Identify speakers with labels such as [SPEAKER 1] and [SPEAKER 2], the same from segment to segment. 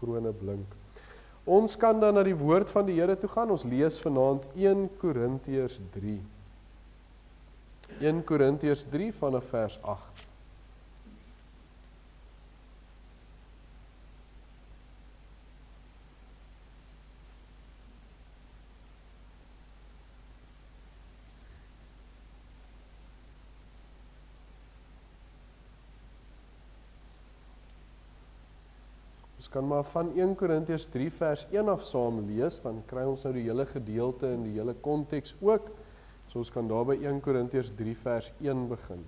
[SPEAKER 1] krone blink. Ons kan dan na die woord van die Here toe gaan. Ons lees vanaand 1 Korintiërs 3. 1 Korintiërs 3 vanaf vers 8. Ons kan maar van 1 Korintiërs 3 vers 1 af saam lees, dan kry ons nou die hele gedeelte en die hele konteks ook. So ons kan daar by 1 Korintiërs 3 vers 1 begin.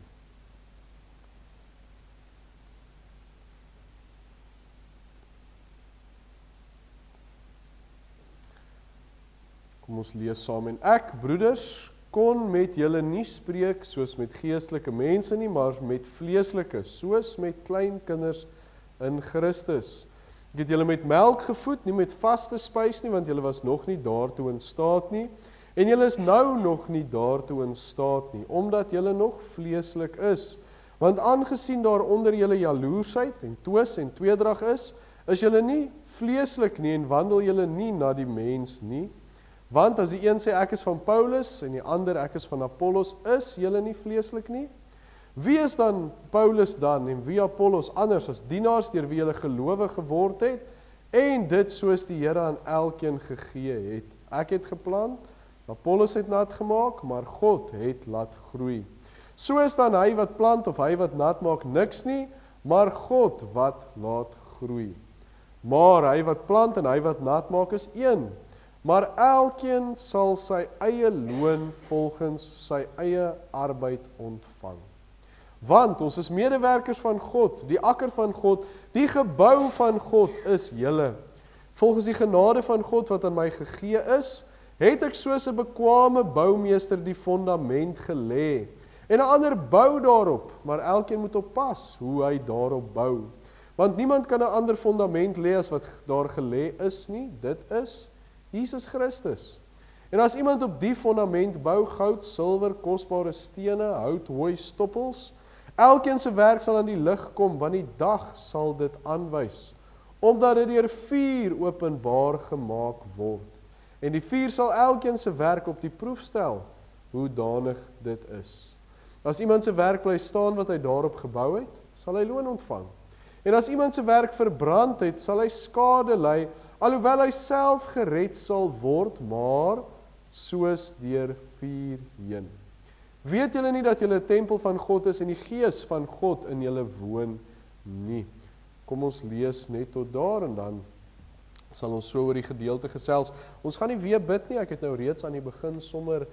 [SPEAKER 1] Kom ons lees saam. En ek, broeders, kon met julle nie spreek soos met geestelike mense nie, maar met vleeslike, soos met klein kinders in Christus. Ek het julle met melk gevoed, nie met vaste spys nie, want julle was nog nie daartoe in staat nie, en julle is nou nog nie daartoe in staat nie, omdat julle nog vleeslik is. Want aangesien daar onder julle jaloersheid en twis en tweedrag is julle nie vleeslik nie en wandel julle nie na die mens nie. Want as die een sê ek is van Paulus en die ander ek is van Apollos, is julle nie vleeslik nie? Wie is dan Paulus dan en wie Apollos anders as dienaars deur wie julle gelowe geword het en dit soos die Here aan elkeen gegee het. Ek het geplant, Apollos het nat gemaak, maar God het laat groei. So is dan hy wat plant of hy wat nat maak niks nie, maar God wat laat groei. Maar hy wat plant en hy wat nat maak is een, maar elkeen sal sy eie loon volgens sy eie arbeid ontvang. Want ons is medewerkers van God, die akker van God, die gebou van God is julle. Volgens die genade van God wat aan my gegee is, het ek soos 'n bekwame boumeester die fondament gelê. En 'n ander bou daarop, maar elkeen moet oppas hoe hy daarop bou. Want niemand kan 'n ander fondament lê as wat daar gelê is nie, dit is Jesus Christus. En as iemand op die fondament bou, goud, silwer, kosbare stene, hout, hooi, stoppels, elkeen se werk sal aan die lig kom, want die dag sal dit aanwys, omdat dit deur vuur openbaar gemaak word. En die vuur sal elkeen se werk op die proef stel, hoe danig dit is. As iemand se werk bly staan wat hy daarop gebou het, sal hy loon ontvang. En as iemand se werk verbrand het, sal hy skade ly, alhoewel hy self gered sal word, maar soos deur vuur heen. Weet julle nie dat julle 'n tempel van God is en die Gees van God in julle woon nie? Kom ons lees net tot daar en dan sal ons so oor die gedeelte gesels. Ons gaan nie weer bid nie, ek het nou reeds aan die begin sommer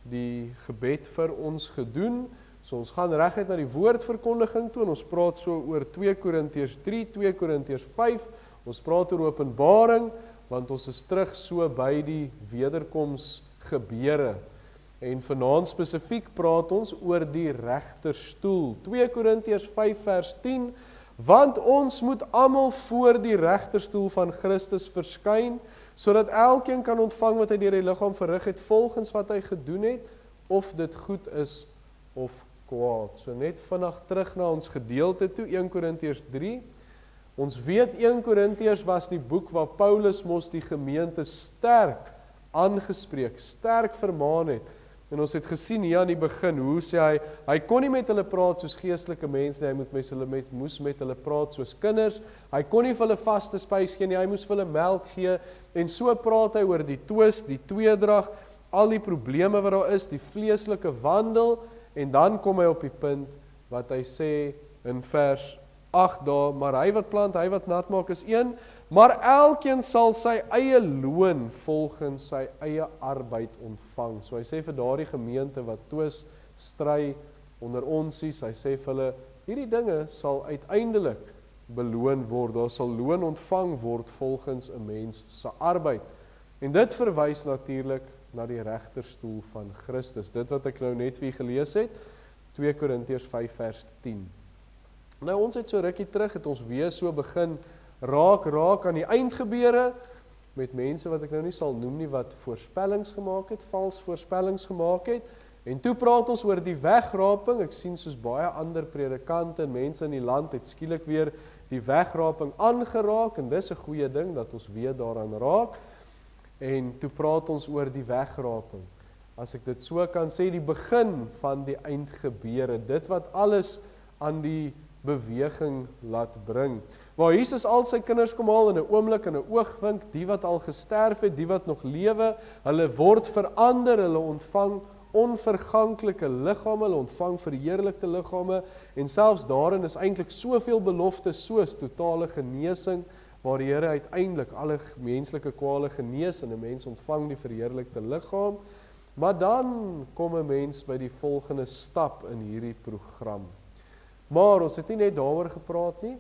[SPEAKER 1] die gebed vir ons gedoen. So ons gaan reguit na die woordverkondiging toe en ons praat so oor 2 Korintiërs 3, 2 Korintiërs 5. Ons praat oor Openbaring, want ons is terug so by die wederkoms gebeure. En vanaand spesifiek praat ons oor die regterstoel. 2 Korintiërs 5 vers 10, want ons moet almal voor die regterstoel van Christus verskyn, sodat elkeen kan ontvang wat hy deur die liggaam verrig het, volgens wat hy gedoen het, of dit goed is of kwaad. So net vinnig terug na ons gedeelte toe, 1 Korintiërs 3. Ons weet 1 Korintiërs was die boek waar Paulus mos die gemeente sterk aangespreek, sterk vermaan het. En ons het gesien hier aan die begin, hoe sê hy kon nie met hulle praat soos geestelike mense, hy moes met hulle praat soos kinders, hy kon nie vir hulle vaste spys gee nie, hy moes vir hulle melk gee, en so praat hy oor die twis, die tweedrag, al die probleme wat daar is, die vleeslike wandel, en dan kom hy op die punt, wat hy sê in vers 8 daar, maar hy wat plant, hy wat nat maak is een, maar elkeen sal sy eie loon volgens sy eie arbeid ontvang. So hy sê vir daardie gemeente wat twis, stry onder onsies, hy sê vir hulle, hierdie dinge sal uiteindelik beloon word, daar sal loon ontvang word volgens 'n mens se arbeid. En dit verwys natuurlik na die regterstoel van Christus, dit wat ek nou net vir u gelees het, 2 Korintiërs 5 vers 10. Nou ons het so rukkie terug, het ons weer so begin raak aan die eindgebeure, met mense wat ek nou nie sal noem nie, wat voorspellings gemaak het, vals voorspellings gemaak het, en toe praat ons oor die wegraping, ek sien soos baie ander predikante en mense in die land, het skielik weer die wegraping aangeraak, en dis 'n goeie ding, dat ons weer daaraan raak, en toe praat ons oor die wegraping. As ek dit so kan sê, die begin van die eindgebeure, dit wat alles aan die beweging laat bring. Waar Jesus al sy kinders kom haal in 'n oomblik, in 'n oogwink, die wat al gesterf het, die wat nog lewe, hulle word verander, hulle ontvang onverganklike liggame, hulle ontvang verheerlikte liggame, en selfs daarin is eintlik soveel beloftes soos totale genesing, waar die Here uiteindelik alle menslike kwale genees, en 'n mens ontvang die verheerlikte liggaam. Maar dan kom 'n mens by die volgende stap in hierdie program. Maar ons het nie net daaroor gepraat nie.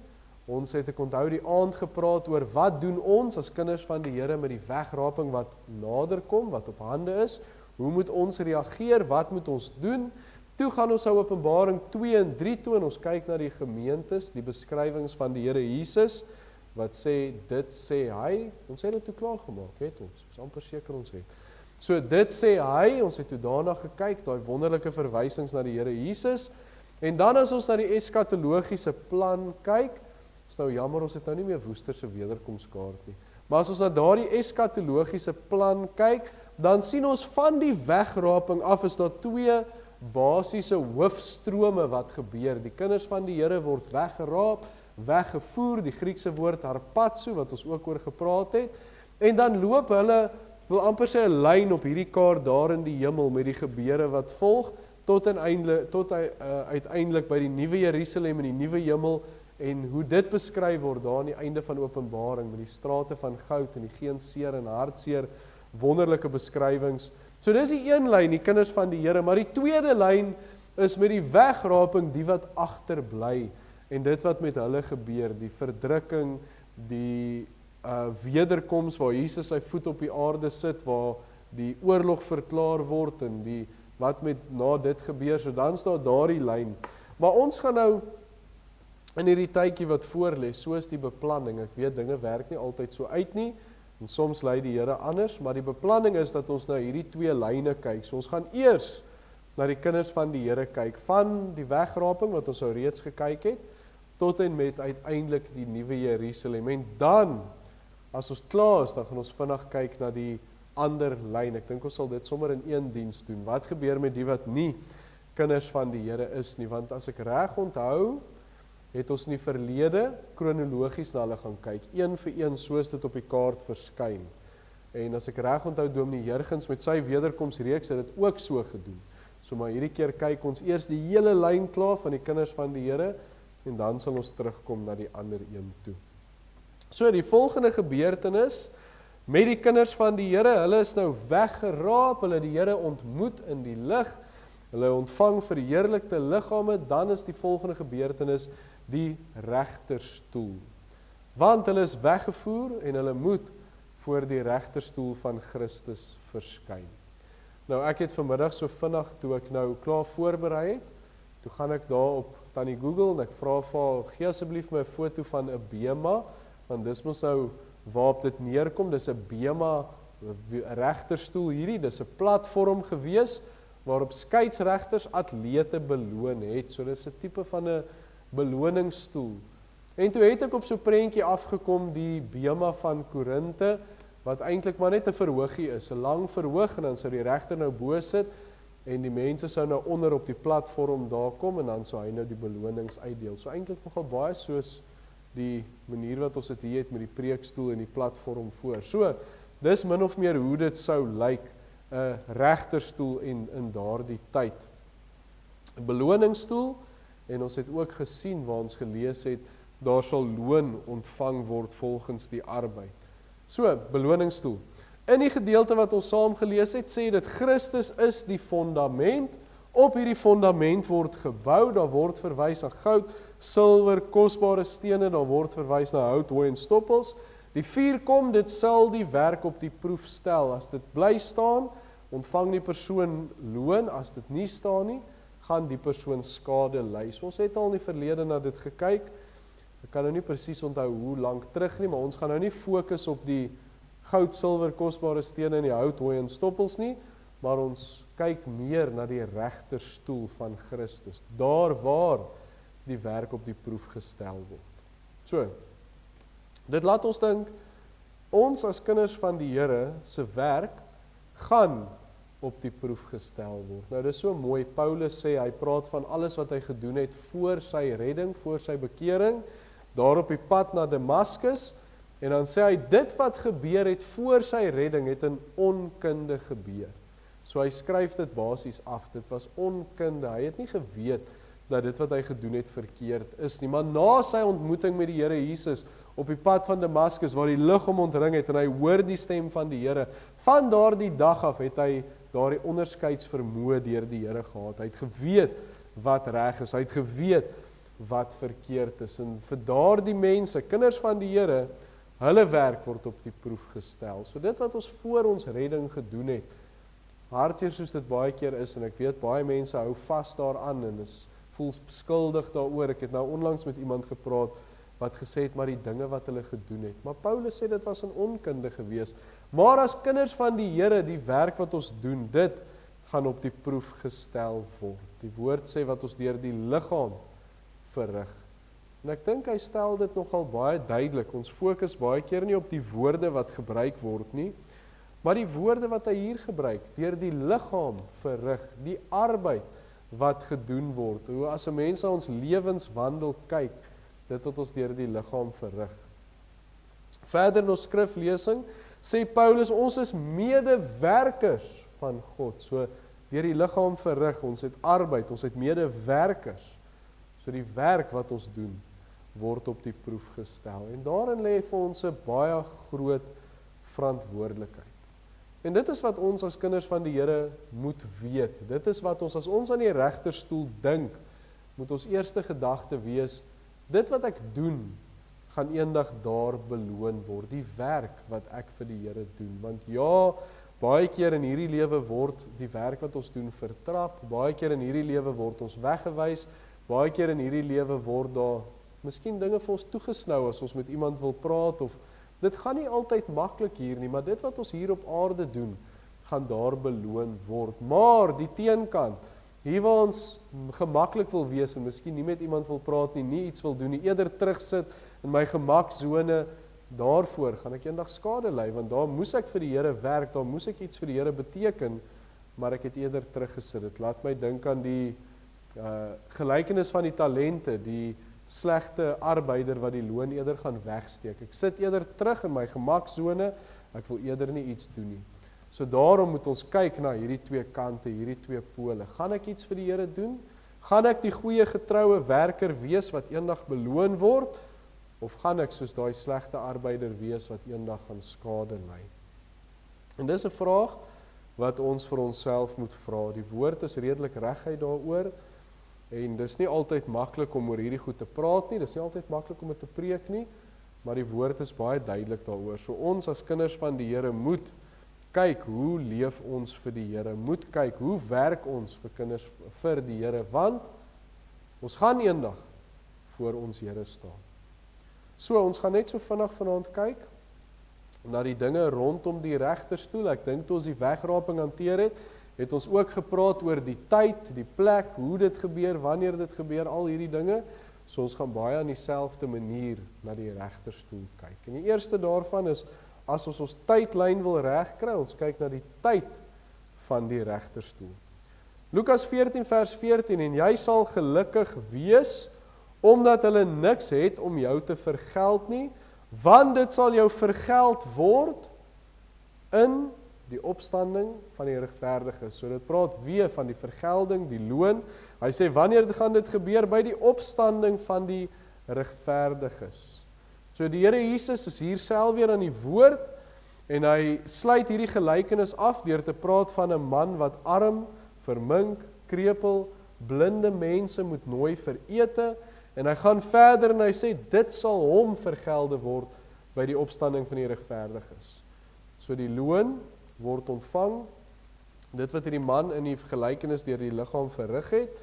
[SPEAKER 1] Ons het, ek onthou die aand gepraat oor wat doen ons as kinders van die Here met die wegraping wat nader kom, wat op hande is. Hoe moet ons reageer? Wat moet ons doen? Toe gaan ons Openbaring 2 en 3 toe, en ons kyk na die gemeentes, die beskrywings van die Here Jesus, wat sê, dit sê hy. Ons het dit toe klaar gemaak, het ons. Ons amper seker ons het. So dit sê hy, ons het toe daarna gekyk, daai wonderlike verwysings na die Here Jesus. En dan as ons na die eskatologiese plan kyk, is nou jammer, ons het nou nie meer Woester se wederkomskaart nie. Maar as ons na daardie eskatologiese plan kyk, dan sien ons van die wegraping af is daar twee basiese hoofstrome wat gebeur. Die kinders van die Here word weggeraap, weggevoer, die Griekse woord harpazo, wat ons ook oor gepraat het, en dan loop hulle, wil amper sê 'n lyn op hierdie kaart daar in die hemel met die gebeure wat volg, tot uiteindelik by die nuwe Jerusalem en die nuwe hemel, en hoe dit beskryf word daar aan die einde van Openbaring, met die strate van goud en die geen seer en hartseer, wonderlike beskrywings. So dis die een lyn, die kinders van die Here, maar die tweede lyn is met die wegraping, die wat agterbly, en dit wat met hulle gebeur, die verdrukking, die wederkoms, waar Jesus sy voet op die aarde sit, waar die oorlog verklaar word, en die wat met na dit gebeur, so dan staan daardie lyn. Maar ons gaan nou in hierdie tydjie wat voorlê, soos die beplanning, ek weet dinge werk nie altyd so uit nie, en soms lei die Here anders, maar die beplanning is dat ons na hierdie twee lyne kyk. So ons gaan eers na die kinders van die Here kyk, van die wegraping wat ons nou reeds gekyk het, tot en met uiteindelik die nuwe Jerusalem. En dan, as ons klaar is, dan gaan ons vinnig kyk na die ander lyn. Ek dink ons sal dit sommer in een diens doen. Wat gebeur met die wat nie kinders van die Here is nie? Want as ek reg onthou, het ons in die verlede kronologies na hulle gaan kyk, een vir een soos dit op die kaart verskyn. En as ek reg onthou, Dominee Jurgens met sy wederkomsreeks het dit ook so gedoen. So maar hierdie keer kyk ons eers die hele lyn klaar van die kinders van die Here, en dan sal ons terugkom na die ander een toe. So die volgende gebeurtenis met die kinders van die Here, hulle is nou weggeraap, hulle die Here ontmoet in die lig, hulle ontvang verheerlikte liggame, dan is die volgende gebeurtenis die regterstoel. Want hulle is weggevoer en hulle moet voor die regterstoel van Christus verskyn. Nou ek het vanmiddag so vinnig, toe ek nou klaar voorberei het, toe gaan ek daar op Tannie Google en ek vra vir haar, gee asseblief my 'n foto van 'n bema, want dis mos nou waarop dit neerkom, dis 'n bema regterstoel hierdie, dis 'n platform gewees, waarop skeieregters atlete beloon het, so dis 'n tipe van 'n beloningsstoel. En toe het ek op so 'n prentjie afgekom, die bema van Korinte, wat eintlik maar net 'n verhoogie is, 'n lang verhoog, en dan sou die regter nou bo sit, en die mense sou nou onder op die platform daar kom, en dan sou hy nou die belonings uitdeel. So eintlik nogal baie soos die manier wat ons dit hier het met die preekstoel en die platform voor. So, dis min of meer hoe dit sou lyk, 'n regterstoel in daardie tyd. 'n Beloningsstoel, en ons het ook gesien waar ons gelees het, daar sal loon ontvang word volgens die arbeid. So, beloningsstoel. In die gedeelte wat ons saam gelees het, sê dit Christus is die fondament, op hierdie fondament word gebou, daar word verwys na goud, silwer, kosbare stene, daar word verwys na hout, hooi en stoppels. Die vuur kom, dit sal die werk op die proef stel. As dit bly staan, ontvang die persoon loon, as dit nie staan nie, gaan die persoon skade ly. So ons het al in die verlede na dit gekyk, ek kan nou nie presies onthou hoe lank terug nie, maar ons gaan nou nie fokus op die goud, silwer, kosbare stene en die hout, hooi en stoppels nie, maar ons kyk meer na die regterstoel van Christus, daar waar die werk op die proef gestel word. So, dit laat ons dink, ons as kinders van die Here se werk gaan op die proef gestel word. Nou dis so mooi, Paulus sê, hy praat van alles wat hy gedoen het voor sy redding, voor sy bekering, daar op die pad na Damaskus, en dan sê hy, dit wat gebeur het voor sy redding, het in onkunde gebeur. So hy skryf dit basies af, dit was onkunde, hy het nie geweet dat dit wat hy gedoen het verkeerd is nie, maar na sy ontmoeting met die Here Jesus, op die pad van Damaskus, waar die lig hom omring het, en hy hoor die stem van die Here, van daardie dag af het hy daardie onderskeidsvermoë deur die Here gehad, hy het geweet wat reg is, hy het geweet wat verkeerd is, en vir daardie mense, kinders van die Here, hulle werk word op die proef gestel, so dit wat ons voor ons redding gedoen het, hartseer soos dit baie keer is, en ek weet baie mense hou vas daaraan, en voel skuldig daaroor, ek het nou onlangs met iemand gepraat, wat gesê het, maar die dinge wat hulle gedoen het, maar Paulus sê dit was in onkunde gewees, maar as kinders van die Here, die werk wat ons doen, dit gaan op die proef gestel word, die woord sê wat ons deur die liggaam verrig, en ek dink hy stel dit nogal baie duidelik, ons fokus baie keer nie op die woorde wat gebruik word nie, maar die woorde wat hy hier gebruik, deur die liggaam verrig, die arbeid wat gedoen word, hoe as 'n mens na ons lewenswandel kyk, dit wat ons deur die liggaam verrig. Verder in ons skriflesing, sê Paulus, ons is medewerkers van God, so deur die liggaam verrig, ons het arbeid, ons het medewerkers, so die werk wat ons doen, word op die proef gestel, en daarin lê vir ons 'n baie groot verantwoordelikheid. En dit is wat ons as kinders van die Here moet weet, dit is wat ons, as ons aan die regterstoel dink, moet ons eerste gedagte wees, dit wat ek doen, gaan eendag daar beloon word, die werk wat ek vir die Here doen, want ja, baie keer in hierdie lewe word die werk wat ons doen vertrap, baie keer in hierdie lewe word ons weggewys, baie keer in hierdie lewe word daar miskien dinge vir ons toegesnou as ons met iemand wil praat, of dit gaan nie altyd maklik hier nie, maar dit wat ons hier op aarde doen, gaan daar beloon word, maar die teenkant, hier waar ons gemaklik wil wees, en miskien nie met iemand wil praat nie, nie iets wil doen nie, eerder terugsit in my gemaksone, daarvoor gaan ek eendag skade ly, want daar moes ek vir die Here werk, daar moes ek iets vir die Here beteken, maar ek het eerder teruggesit. Dit laat my dink aan die gelykenis van die talente, die slegte arbeider wat die loon eerder gaan wegsteek. Ek sit eerder terug in my gemaksone, ek wil eerder nie iets doen nie. So daarom moet ons kyk na hierdie twee kante, hierdie twee pole. Gaan ek iets vir die Here doen? Gaan ek die goeie getroue werker wees wat eendag beloon word? Of gaan ek soos daai slegte arbeider wees wat eendag gaan skade ly? En dis 'n vraag wat ons vir onsself moet vra. Die woord is redelik reguit daaroor, en dis nie altyd maklik om oor hierdie goed te praat nie, dis nie altyd maklik om dit te preek nie, maar die woord is baie duidelik daaroor. So ons as kinders van die Here moet kyk, hoe leef ons vir die Here, moet kyk, hoe werk ons vir kinders vir die Here, want ons gaan eendag voor ons Here staan. So, ons gaan net so vinnig vanaand kyk na die dinge rondom die regterstoel. Ek dink toe ons die wegraping hanteer het ons ook gepraat oor die tyd, die plek, hoe dit gebeur, wanneer dit gebeur, al hierdie dinge. So ons gaan baie aan dieselfde manier na die regterstoel kyk. En die eerste daarvan is, as ons tydlyn wil regkry, ons kyk na die tyd van die regterstoel. Lukas 14 vers 14, en jy sal gelukkig wees, omdat hulle niks het om jou te vergeld nie, want dit sal jou vergeld word in die opstanding van die regverdiges. So dit praat weer van die vergelding, die loon. Hy sê, wanneer gaan dit gebeur? By die opstanding van die regverdiges. So die Here Jesus is hier self weer aan die woord, en hy sluit hierdie gelykenis af deur te praat van 'n man wat arm, vermink, krepeel, blinde mense moet nooi vir ete, en hy gaan verder en hy sê, dit sal hom vergelde word by die opstanding van die regverdiges. So die loon word ontvang, dit wat hierdie man in die gelykenis deur die liggaam verrig het,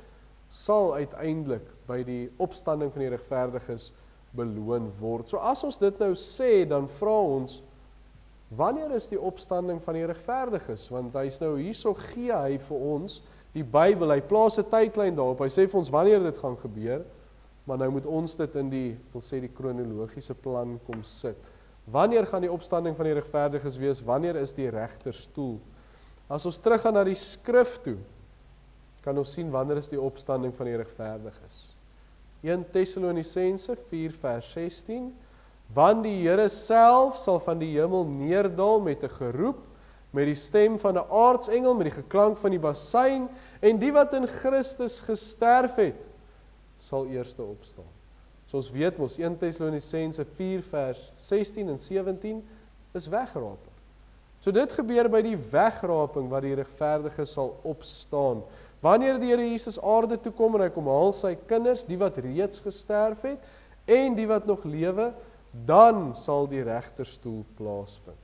[SPEAKER 1] sal uiteindelik by die opstanding van die regverdiges beloon word. So as ons dit nou sê, dan vra ons, wanneer is die opstanding van die regverdiges? Want hy's nou hierso gee hy vir ons die Bybel, hy plaas 'n tydlyn daarop, hy sê vir ons wanneer dit gaan gebeur, maar nou moet ons dit in die kronologiese plan kom sit. Wanneer gaan die opstanding van die regverdiges wees? Wanneer is die regterstoel? As ons teruggaan na die skrif toe, kan ons sien wanneer is die opstanding van die regverdiges. 1 Tessalonisense 4 vers 16, want die Here self sal van die hemel neerdal met 'n geroep, met die stem van 'n aartsengel, met die geklank van die basuin, en die wat in Christus gesterf het, sal eerste opstaan. So ons weet mos 1 Tessalonisense 4 vers 16 en 17 is wegraping. So dit gebeur by die wegraping wat die regverdiges sal opstaan. Wanneer die Here Jesus aarde toe kom en hy kom haal sy kinders, die wat reeds gesterf het en die wat nog lewe, dan sal die regterstoel plaasvind.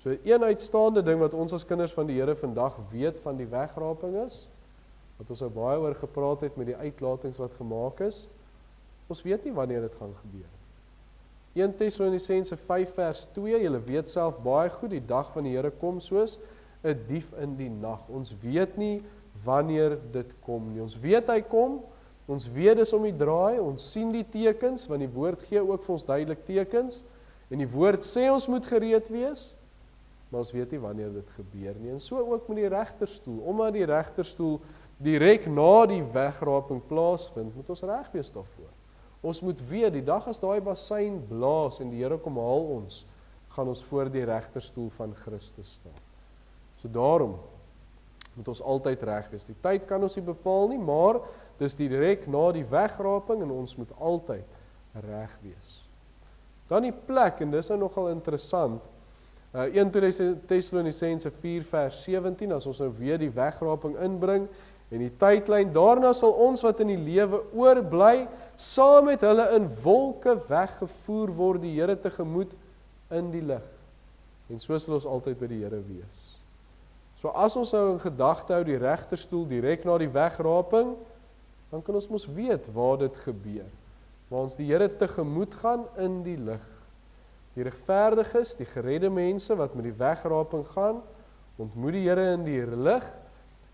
[SPEAKER 1] So een uitstaande ding wat ons as kinders van die Here vandag weet van die wegraping is, wat ons baie oor gepraat het met die uitlatings wat gemaak is, ons weet nie wanneer dit gaan gebeur. 1 Tessalonisense 5 vers 2, julle weet self baie goed, die dag van die Here kom soos 'n dief in die nag. Ons weet nie wanneer dit kom nie. Ons weet hy kom, ons weet dis om die draai, ons sien die tekens, want die woord gee ook vir ons duidelik tekens, en die woord sê ons moet gereed wees, maar ons weet nie wanneer dit gebeur nie. En so ook met die regterstoel, omdat die regterstoel direk na die wegraping plaasvind, moet ons reg wees daarvoor. Ons moet weet, die dag as daai basuin blaas en die Here kom haal ons, gaan ons voor die regterstoel van Christus staan. So daarom moet ons altyd reg wees. Die tyd kan ons nie bepaal nie, maar dis direk na die wegraping en ons moet altyd reg wees. Dan die plek, en dis nou nogal interessant, 1 Tessalonisense 4 vers 17, as ons nou weer die wegraping inbring, en die tydlyn, daarna sal ons wat in die lewe oorbly, saam met hulle in wolke weggevoer word die Here tegemoet in die lig. En so sal ons altyd by die Here wees. So as ons nou in gedagte hou die regterstoel direk na die wegraping, dan kan ons mos weet waar dit gebeur. Waar ons die Here tegemoet gaan in die lig. Die regverdiges, die geredde mense wat met die wegraping gaan, ontmoet die Here in die lig,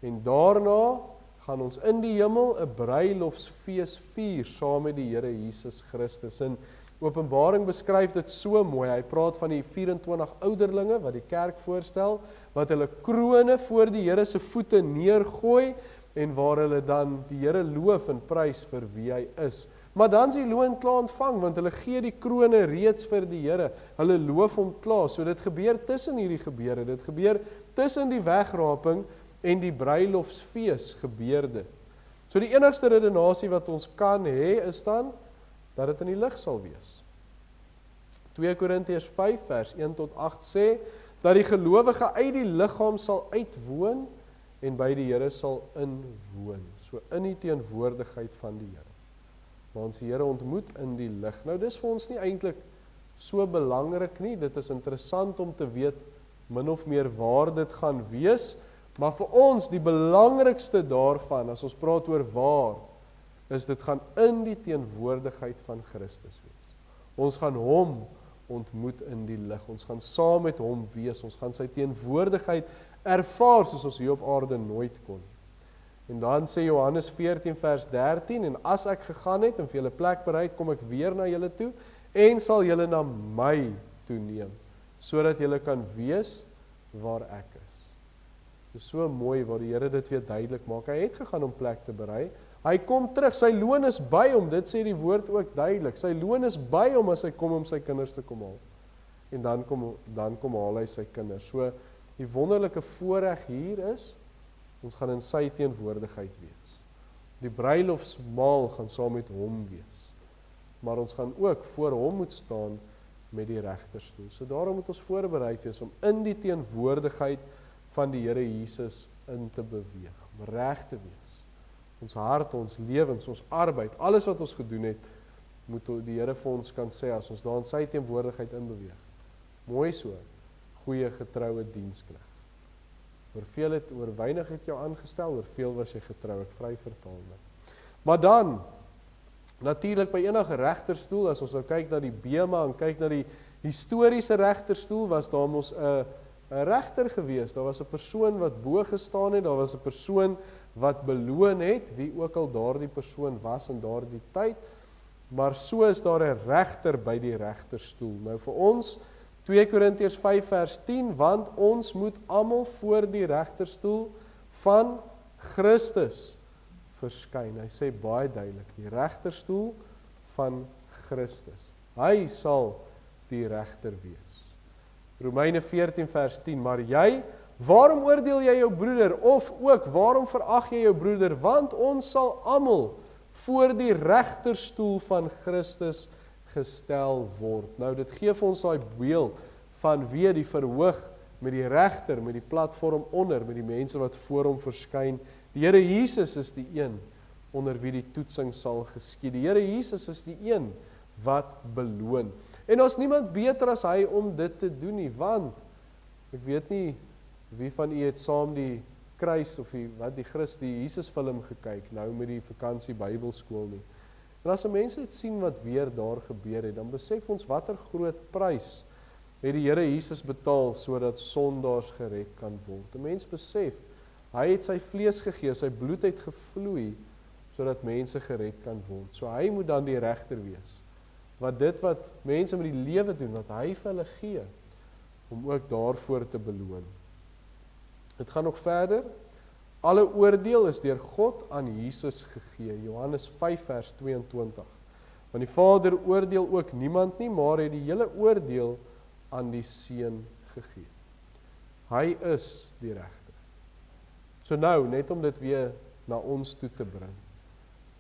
[SPEAKER 1] en daarna gaan ons in die hemel 'n bruilofsfees vier saam met die Here Jesus Christus. In Openbaring beskryf dit so mooi. Hy praat van die 24 ouderlinge wat die kerk voorstel, wat hulle krone voor die Here se voete neergooi en waar hulle dan die Here loof en prys vir wie hy is. Maar dan is die loon klaar ontvang, want hulle gee die krone reeds vir die Here. Hulle loof hom klaar. So dit gebeur tussen hierdie gebeure. Dit gebeur tussen die wegraping en die bruilofsfees gebeur dit. So die enigste redenasie wat ons kan hê is dan dat dit in die lig sal wees. 2 Korintiërs 5 vers 1 tot 8 sê dat die gelowige uit die liggaam sal uitwoon en by die Here sal inwoon. So in die teenwoordigheid van die Here. Maar ons die Here ontmoet in die lig. Nou dis vir ons nie eintlik so belangrik nie. Dit is interessant om te weet min of meer waar dit gaan wees. Maar vir ons die belangrikste daarvan, as ons praat oor waar, is dit gaan in die teenwoordigheid van Christus wees. Ons gaan hom ontmoet in die lig. Ons gaan saam met hom wees. Ons gaan sy teenwoordigheid ervaar soos ons hier op aarde nooit kon. En dan sê Johannes 14 vers 13, en as ek gegaan het en vir julle plek berei, kom ek weer na julle toe en sal julle na my toe neem, sodat julle kan wees waar ek is. Dit is so mooi waar die Here dit weer duidelik maak. Hy het gegaan om plek te berei. Hy kom terug, sy loon is by hom, dit sê die woord ook duidelik. Sy loon is by hom as hy kom om sy kinders te kom haal. En dan kom haal hy sy kinders. So die wonderlike voorreg hier is, ons gaan in sy teenwoordigheid wees. Die bruilofsmaal gaan saam met hom wees. Maar ons gaan ook voor hom moet staan met die regterstoel. So daarom moet ons voorbereid wees om in die teenwoordigheid van die Here Jesus in te beweeg, om reg te wees. Ons hart, ons lewens, ons arbeid, alles wat ons gedoen het, moet die Here vir ons kan sê as ons daar in sy teenwoordigheid inbeweeg. Mooi so, goeie getroue diensknegt. Oor veel het, oor weinig het jou aangestel, oor veel was jy getrou, ek vry vertaal dit. Maar dan, natuurlik by enige regterstoel, as ons nou kyk na die bema en kyk na die historiese regterstoel, was daar mos 'n regter gewees, daar was 'n persoon wat bo gestaan het, daar was 'n persoon wat beloon het, wie ook al daardie persoon was in daardie tyd, maar so is daar 'n regter by die regterstoel. Nou vir ons, 2 Korintiërs 5 vers 10, want ons moet almal voor die regterstoel van Christus verskyn. Hy sê baie duidelik, die regterstoel van Christus. Hy sal die regter wees. Romeine 14 vers 10, maar jy, waarom oordeel jy jou broeder, of ook, waarom verag jy jou broeder, want ons sal almal voor die regterstoel van Christus gestel word. Nou dit gee vir ons daai beeld van wie die verhoog met die regter, met die platform onder, met die mense wat voor hom verskyn. Die Here Jesus is die een onder wie die toetsing sal geskied. Die Here Jesus is die een wat beloon. En ons niemand beter as hy om dit te doen nie, want ek weet nie wie van u het saam die kruis of die Jesus film gekyk nou met die vakansie Bybelskool nie. En as mense dit sien wat weer daar gebeur het, dan besef ons watter groot prys het die Here Jesus betaal sodat sondaars gered kan word. 'n Mens besef, hy het sy vlees gegee, sy bloed het gevloei sodat mense gered kan word. So hy moet dan die regter wees. Wat mense met die lewe doen, wat hy vir hulle gee, om ook daarvoor te beloon. Dit gaan nog verder. Alle oordeel is deur God aan Jesus gegee. Johannes 5 vers 22. Want die Vader oordeel ook niemand nie, maar het die hele oordeel aan die Seun gegee. Hy is die regter. So nou, net om dit weer na ons toe te bring.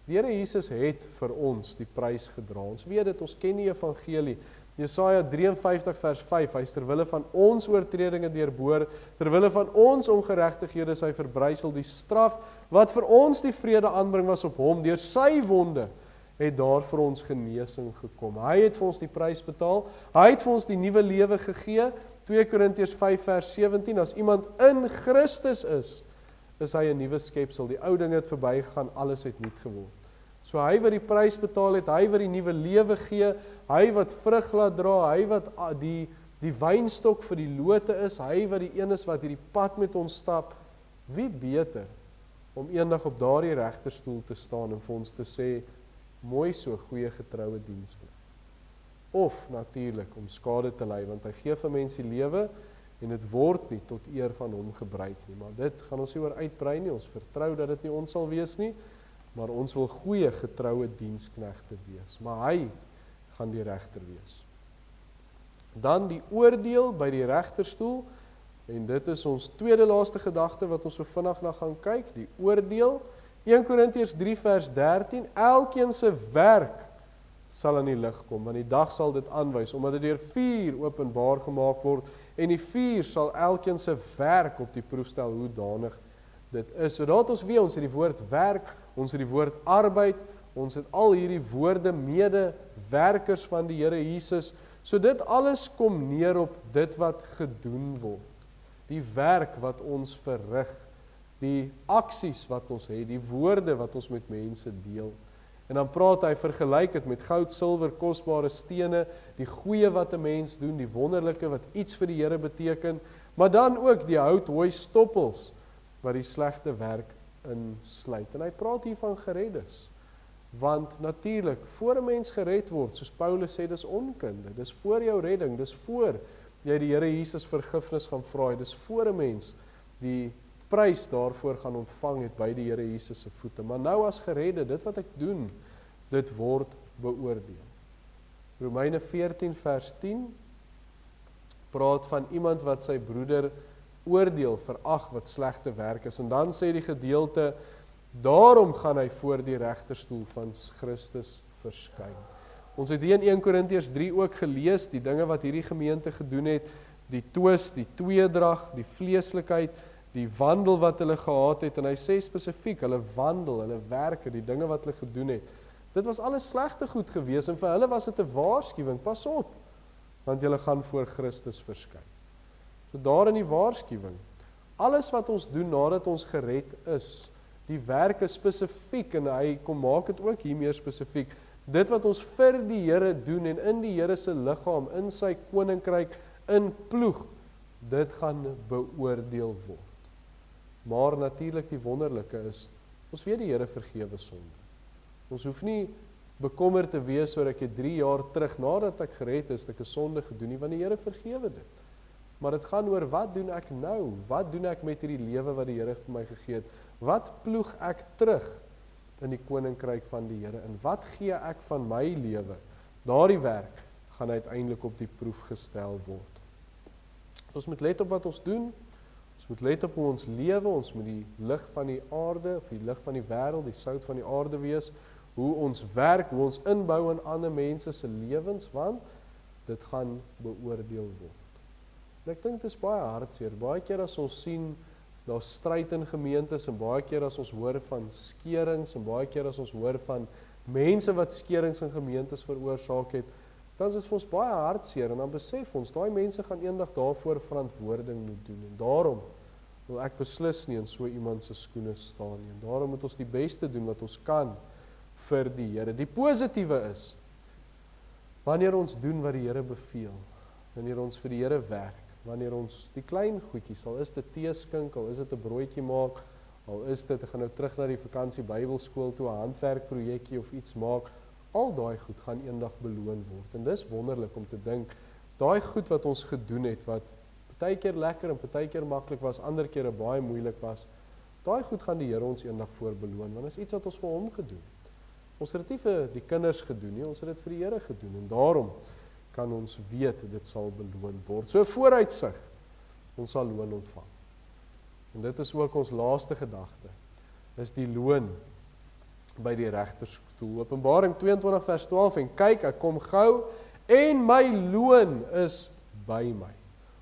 [SPEAKER 1] Die Here Jesus het vir ons die prys gedra. Ons weet dit, ons ken die evangelie. Jesaja 53 vers 5, hy is terwille van ons oortredinge deurboor, terwille van ons ongeregtighede is hy verbrysel, die straf wat vir ons die vrede aanbring was op hom, deur sy wonde het daar vir ons genesing gekom. Hy het vir ons die prys betaal, hy het vir ons die nuwe lewe gegee. 2 Korintiërs 5 vers 17, as iemand in Christus is hy 'n nuwe skepsel. Die ou dinge het verbygegaan, alles het nuut geword. So hy wat die prys betaal het, hy wat die nuwe lewe gee, hy wat vrug laat dra, hy wat die wynstok vir die lote is, hy wat die een is wat hierdie pad met ons stap, wie beter om eendag op daardie regterstoel te staan en vir ons te sê, mooi so, goeie getroue diensknegt. Of natuurlik om skade te ly, want hy gee vir mense lewe en dit word nie tot eer van hom gebruik nie. Maar dit gaan ons nie oor uitbrei nie, ons vertrou dat dit nie ons sal wees nie, maar ons wil goeie getroue diensknegte wees. Maar hy gaan die regter wees. Dan die oordeel by die regterstoel, en dit is ons tweede laaste gedagte wat ons so vinnig na gaan kyk, die oordeel. 1 Korintiërs 3 vers 13, elkeen se werk sal aan die lig kom, want die dag sal dit aanwys, omdat dit deur vuur openbaar gemaak word, en die vuur sal elkeen se werk op die proef stel, hoe danig dit is. So dat ons weet, ons het die woord werk, ons het die woord arbeid, ons het al hierdie woorde medewerkers van die Here Jesus, so dit alles kom neer op dit wat gedoen word, die werk wat ons verrig, die aksies wat ons het, die woorde wat ons met mense deel. En dan praat hy, vergelyk het met goud, silwer, kosbare stene, die goeie wat 'n mens doen, die wonderlike wat iets vir die Here beteken, maar dan ook die hout, hooi, stoppels, wat die slegte werk insluit. En hy praat hier van gereddes, want natuurlik, voor 'n mens gered word, soos Paulus sê, dis onkunde, dis voor jou redding, dis voor jy die Here Jesus vergifnis gaan vra, dis voor 'n mens die prys daarvoor gaan ontvang het by die Here Jesus se voete. Maar nou as geredde, dit wat ek doen, dit word beoordeel. Romeine 14 vers 10 praat van iemand wat sy broeder oordeel, verag wat slegte werk is. En dan sê die gedeelte, daarom gaan hy voor die regterstoel van Christus verskyn. Ons het hier in 1 Korintiërs 3 ook gelees, die dinge wat hierdie gemeente gedoen het, die twis, die tweedrag, die vleeslikheid, die wandel wat hulle gehad het, en hy sê spesifiek, hulle wandel, hulle werke, die dinge wat hulle gedoen het, dit was alles slegte goed gewees, en vir hulle was dit 'n waarskuwing, pas op, want julle gaan voor Christus verskyn. So daar in die waarskuwing, alles wat ons doen nadat ons gered is, die werke spesifiek, en hy kom maak dit ook hier meer spesifiek, dit wat ons vir die Here doen, en in die Here se liggaam, in sy koninkryk, in ploeg, dit gaan beoordeel word. Maar natuurlik die wonderlike is, ons weet die Here vergewe sonde. Ons hoef nie bekommerd te wees oor ek het 3 jaar terug, nadat ek gered is, ek 'n sonde gedoen nie, want die Here vergewe dit. Maar dit gaan oor, wat doen ek nou? Wat doen ek met hierdie lewe wat die Here vir my gegee het? Wat ploeg ek terug in die koninkryk van die Here? En wat gee ek van my lewe? Daardie werk gaan uiteindelik op die proef gestel word. Ons moet let op wat ons doen, ons moet let op hoe ons lewe, ons moet die lig van die aarde, of die lig van die wêreld, die sout van die aarde wees, hoe ons werk, hoe ons inbou in ander mense se lewens, want dit gaan beoordeel word. En ek dink dit is baie hartseer, baie keer as ons sien, daar's stryd in gemeentes, en baie keer as ons hoor van skerings, en baie keer as ons hoor van mense wat skerings in gemeentes veroorsaak het, dan is dit vir ons baie hartseer, en dan besef ons, daai mense gaan eendag daarvoor verantwoording moet doen, en daarom wil ek beslis nie in so iemand se skoene staan nie, en daarom moet ons die beste doen wat ons kan vir die Here. Die positiewe is, wanneer ons doen wat die Here beveel, wanneer ons vir die Here werk, wanneer ons die klein goedjies, al is dit tee skink, al is dit 'n broodjie maak, al is dit, ek gaan nou terug na die vakansie Bybelskool toe, 'n handwerkprojekkie of iets maak, al daai goed gaan eendag beloon word. En dis wonderlik om te dink, daai goed wat ons gedoen het, wat partykeer lekker en partykeer maklik was, ander kere baie moeilik was, daai goed gaan die Here ons eendag voor beloon, want dit is iets wat ons vir hom gedoen het. Ons het dit nie vir die kinders gedoen nie, ons het dit vir die Here gedoen, en daarom kan ons weet, dit sal beloon word. So vooruitsig, ons sal loon ontvang. En dit is ook ons laaste gedagte, is die loon by die regterstoel. Openbaring 22 vers 12, en kyk, ek kom gou, en my loon is by my,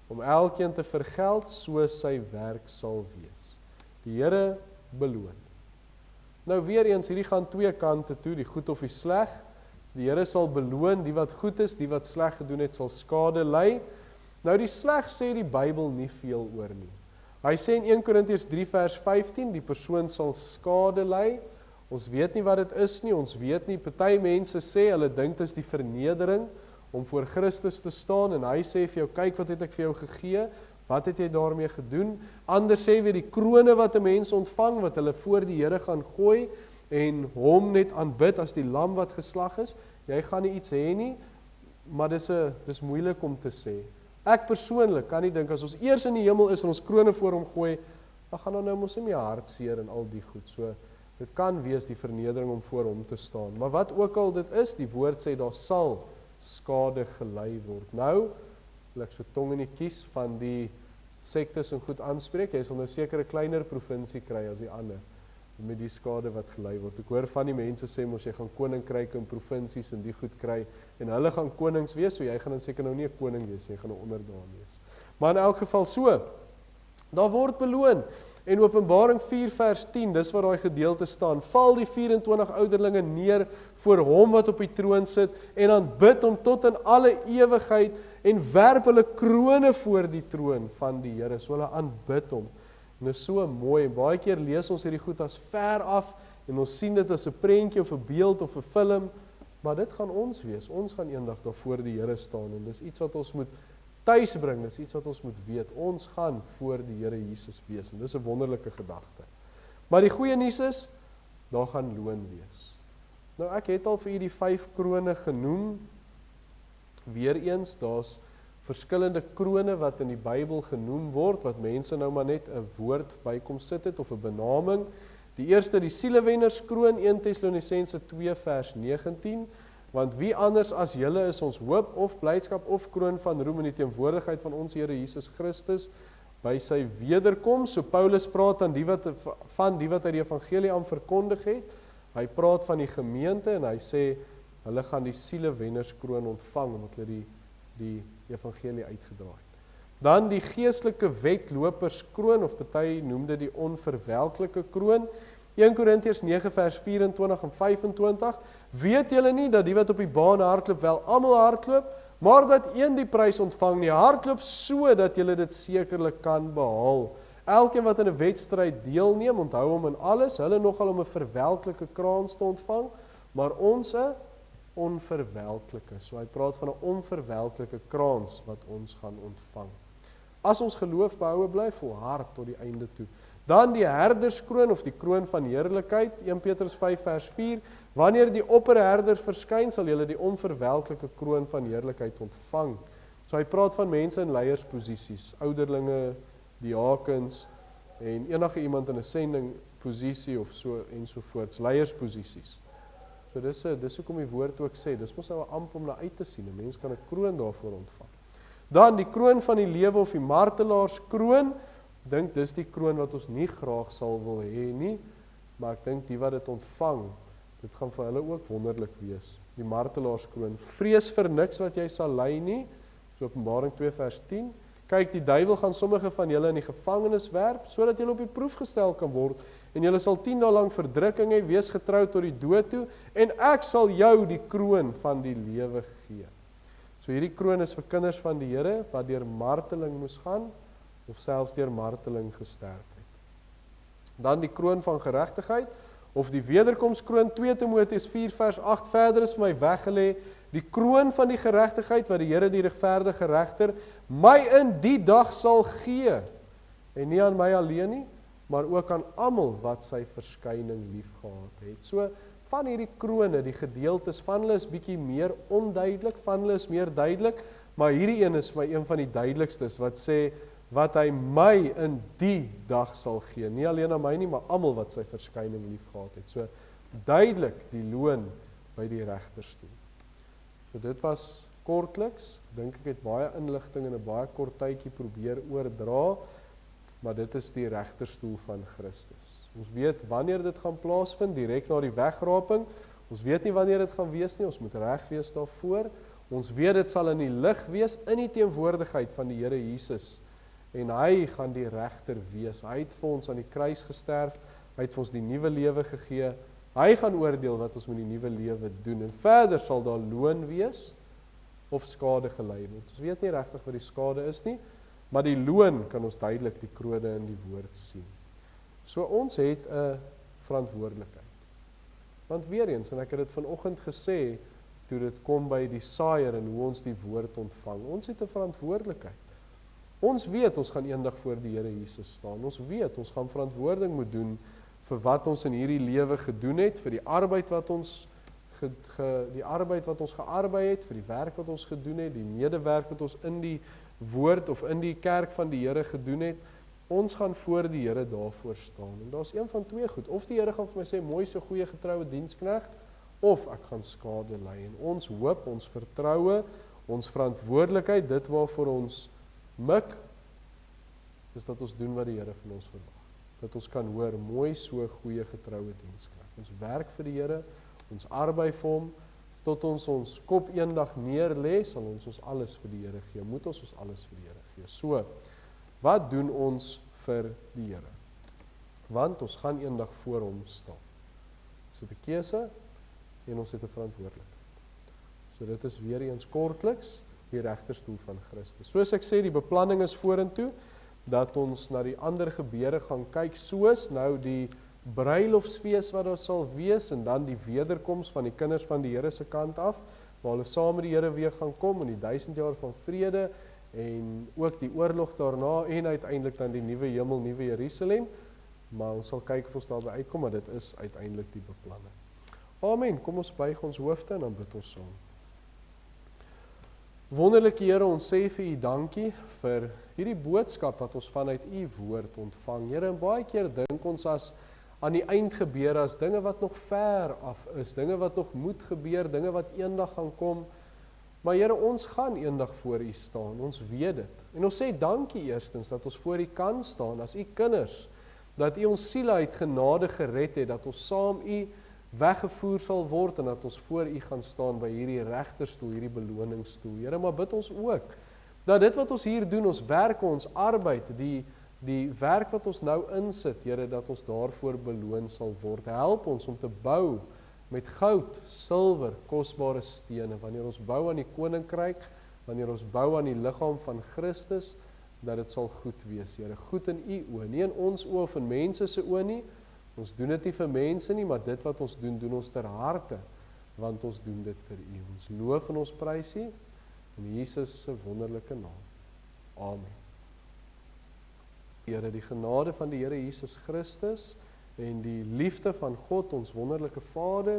[SPEAKER 1] om elkeen te vergeld, soos sy werk sal wees. Die Here beloon. Nou weer eens, hierdie gaan twee kante toe, die goed of die sleg. Die Here sal beloon, die wat goed is, die wat sleg gedoen het, sal skade ly. Nou die sleg sê die Bybel nie veel oor nie. Hy sê in 1 Korintiërs 3 vers 15, die persoon sal skade ly. Ons weet nie wat dit is nie, ons weet nie, party mense sê, hulle dink dit is die vernedering, om voor Christus te staan, en hy sê vir jou, kyk wat het ek vir jou gegee, wat het jy daarmee gedoen? Ander sê weer die krone wat 'n mens ontvang, wat hulle voor die Here gaan gooi, en hom net aanbid as die lam wat geslag is. Jy gaan nie iets hê nie, maar dis moeilik om te sê. Ek persoonlik kan nie dink, as ons eers in die hemel is en ons krone voor hom gooi, dan gaan nou mos nie meer hartseer en al die goed. So, dit kan wees die vernedering om voor hom te staan. Maar wat ook al dit is, die woord sê, daar sal skade gelei word. Nou, wil ek so tong in die kies van die sektes en goed aanspreek, jy sal nou seker 'n kleiner provinsie kry as die ander, met die skade wat gelei word. Ek hoor van die mense sê, mos jy gaan koninkryke in provinsies en die goed kry, en hulle gaan konings wees, so jy gaan dan seker nou nie 'n koning wees, jy gaan 'n onderdaan wees. Maar in elk geval so, daar word beloon, en Openbaring 4 vers 10, dis waar daai gedeelte staan, val die 24 ouderlinge neer voor hom wat op die troon sit, en aanbid hom tot in alle ewigheid, en werp hulle krone voor die troon van die Here, so hulle aanbid hom. En dit is so mooi, en baie keer lees ons hierdie goed as ver af, en ons sien dit as 'n prentjie of 'n beeld of 'n film, maar dit gaan ons wees, ons gaan eendag daar voor die Here staan, en dis iets wat ons moet tuisbring, dis iets wat ons moet weet, ons gaan voor die Here Jesus wees, en dis 'n wonderlike gedagte. Maar die goeie nuus is, daar gaan loon wees. Nou ek het al vir u die 5 krone genoem, weereens, daar's verskillende krone wat in die Bybel genoem word, wat mense nou maar net 'n woord bykom sit het, of 'n benaming. Die eerste, die sielewennerskroon, 1 Tessalonisense 2 vers 19, want wie anders as julle is ons hoop, of blydskap, of kroon van roem in die teenwoordigheid van ons Here Jesus Christus, by sy wederkoms. So Paulus praat van die wat hy die evangelie aan verkondig het, hy praat van die gemeente, en hy sê, hulle gaan die sielewennerskroon ontvang, omdat hulle die evangelie uitgedra het. Dan die geestelike wedloperskroon, of party noem dit die onverwelklike kroon, 1 Korintiërs 9 vers 24 en 25, weet julle nie, dat die wat op die baan hardloop, wel almal hardloop, maar dat een die prys ontvang nie, hardloop so, dat julle dit sekerlik kan behaal. Elkeen wat in 'n wedstryd deelneem, onthou hom in alles, hulle nogal om 'n verwelklike kraans te ontvang, maar ons 'n onverwelklike. So hy praat van 'n onverwelklike kraans wat ons gaan ontvang. As ons geloof behoue bly, volhard tot die einde toe, Dan die herderskroon of die kroon van heerlikheid, 1 Petrus 5 vers 4, wanneer die opperherder verskyn, sal julle die onverwelklike kroon van heerlikheid ontvang. So hy praat van mense in leiersposisies, ouderlinge, diakens, en enige iemand in 'n sendingposisie of so ensovoorts, leiersposisies. So dis hoekom die woord ook sê, dis mos nou 'n amp om na uit te sien, 'n mens kan 'n kroon daarvoor ontvang. Dan die kroon van die lewe of die martelaarskroon, dink dis die kroon wat ons nie graag sal wil hê nie, maar ek dink die wat dit ontvang, dit gaan vir hulle ook wonderlik wees. Die martelaarskroon, vrees vir niks wat jy sal ly nie, so Openbaring 2 vers 10, kyk, die duiwel gaan sommige van julle in die gevangenis werp, sodat julle op die proef gestel kan word, en julle sal 10 dae lank verdrukking hê, wees getrou tot die dood toe, en ek sal jou die kroon van die lewe gee. So hierdie kroon is vir kinders van die Here, wat deur marteling moes gaan, of selfs deur marteling gesterf het. Dan die kroon van geregtigheid, of die wederkomskroon, 2 Timoteus 4 vers 8, verder is vir my weggelê, die kroon van die geregtigheid, wat die Here die regverdige regter, my in die dag sal gee, en nie aan my alleen nie, maar ook aan almal wat sy verskyning liefgehad het. So, van hierdie krone, die gedeeltes, van hulle is bietjie meer onduidelik, van hulle is meer duidelik, maar hierdie een is vir my een van die duidelikstes, wat sê, wat hy my in die dag sal gee, nie alleen aan my nie, maar almal wat sy verskyning liefgehad het. So, duidelik die loon by die regterstoel. So dit was kortliks, dink ek het baie inligting in 'n baie kort tydjie probeer oordra, maar dit is die regterstoel van Christus. Ons weet wanneer dit gaan plaasvind, direk na die wegraping, ons weet nie wanneer dit gaan wees nie, ons moet reg wees daarvoor, ons weet dit sal in die lig wees, in die teenwoordigheid van die Here Jesus, en hy gaan die regter wees, hy het vir ons aan die kruis gesterf, hy het vir ons die nuwe lewe gegee, hy gaan oordeel wat ons met die nuwe lewe doen, en verder sal daar loon wees, of skade gelei word. Ons weet nie regtig wat die skade is nie, maar die loon kan ons duidelik die krone in die woord sien. So ons het 'n verantwoordelikheid. Want weer eens, en ek het dit vanoggend gesê, toe dit kom by die saaier en hoe ons die woord ontvang, ons het 'n verantwoordelikheid. Ons weet, ons gaan eendag voor die Here Jesus staan. Ons weet, ons gaan verantwoording moet doen vir wat ons in hierdie lewe gedoen het, vir die arbeid wat ons gearbei het, vir die werk wat ons gedoen het, die medewerk wat ons in die woord of in die kerk van die Here gedoen het. Ons gaan voor die Here daarvoor staan. En daar's een van twee goed. Of die Here gaan vir my sê, mooi so goeie getroue diensknegt, of ek gaan skade ly. En ons hoop, ons vertroue, ons verantwoordelikheid, dit waarvoor ons mik, is dat ons doen wat die Here van ons verwag. Dat ons kan hoor, mooi so goeie getroue diensknegt. Ons werk vir die Here, ons arbei vir hom, tot ons kop eendag neer lê, sal ons alles vir die Here gee. Moet ons alles vir die Here gee. So, wat doen ons vir die Here? Want ons gaan eendag voor hom staan. Ons het 'n keuse en ons het 'n verantwoordelikheid. So dit is weer eens kortliks die regterstoel van Christus. Soos ek sê, die beplanning is vorentoe, dat ons na die ander gebeure gaan kyk, soos nou die bruilofsfees wat daar sal wees, en dan die wederkoms van die kinders van die Here se kant af, waar hulle saam met die Here weer gaan kom, en die 1000 jaar van vrede, en ook die oorlog daarna, en uiteindelik dan die nuwe hemel, nuwe Jerusalem, maar ons sal kyk of ons daarby uitkom, maar dit is uiteindelik die beplanning. Amen, kom ons buig ons hoofde en dan bid ons saam. Wonderlike Here, ons sê vir U dankie vir hierdie boodskap wat ons vanuit U woord ontvang. Here, en baie keer dink ons as aan die eind gebeur as dinge wat nog ver af is, dinge wat nog moet gebeur, dinge wat eendag gaan kom. Maar Here, ons gaan eendag voor U staan, ons weet dit. En ons sê dankie eerstens dat ons voor U kan staan as U kinders, dat U ons siele uit genade gered het, dat ons saam U weggevoer sal word en dat ons voor U gaan staan by hierdie regterstoel, hierdie beloningsstoel. Here, maar bid ons ook dat dit wat ons hier doen, ons werk, ons arbeid, die werk wat ons nou insit, Here, dat ons daarvoor beloon sal word. Help ons om te bou met goud, silwer, kosbare stene. Wanneer ons bou aan die koninkryk, wanneer ons bou aan die liggaam van Christus, dat dit sal goed wees, Here. Goed in U oë, nie in ons oë of in mense se oë nie. Ons doen dit nie vir mense nie, maar dit wat ons doen ons ter harte, want ons doen dit vir U. Ons loof en ons prys U, in Jesus se wonderlike naam. Amen. Here, die genade van die Here Jesus Christus en die liefde van God, ons wonderlike Vader,